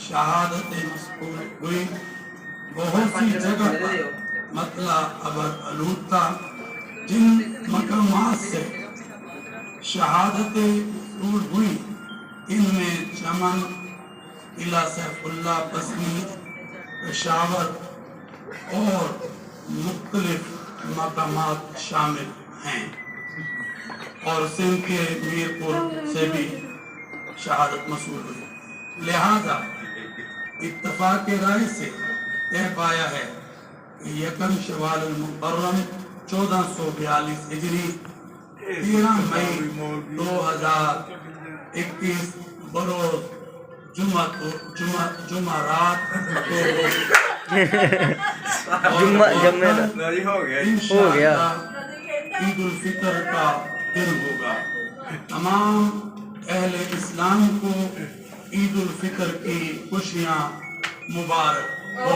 शहादत मस्कूर हुई। बहुत सी जगह पर मतला अबर आलूद था। जिन मकामात से शहादत मस्कूर हुई इनमें चमन, किला सैफुल्ला बसनी, पेशावर और मुख्तलिफ मकामात शामिल हैं। और सिंध के मीरपुर से भी शहादत मसूल हुई। लिहाजा इत्तफाक राय से तय पाया है कि यकम शवाल मुहर्रम 1442 हिजरी 13 मई 2021 बरोज जुमारात इंशाअल्लाह ईद उल फितर का दिन होगा। तमाम अहले इस्लाम को ईद उल फितर की खुशियाँ मुबारक हो।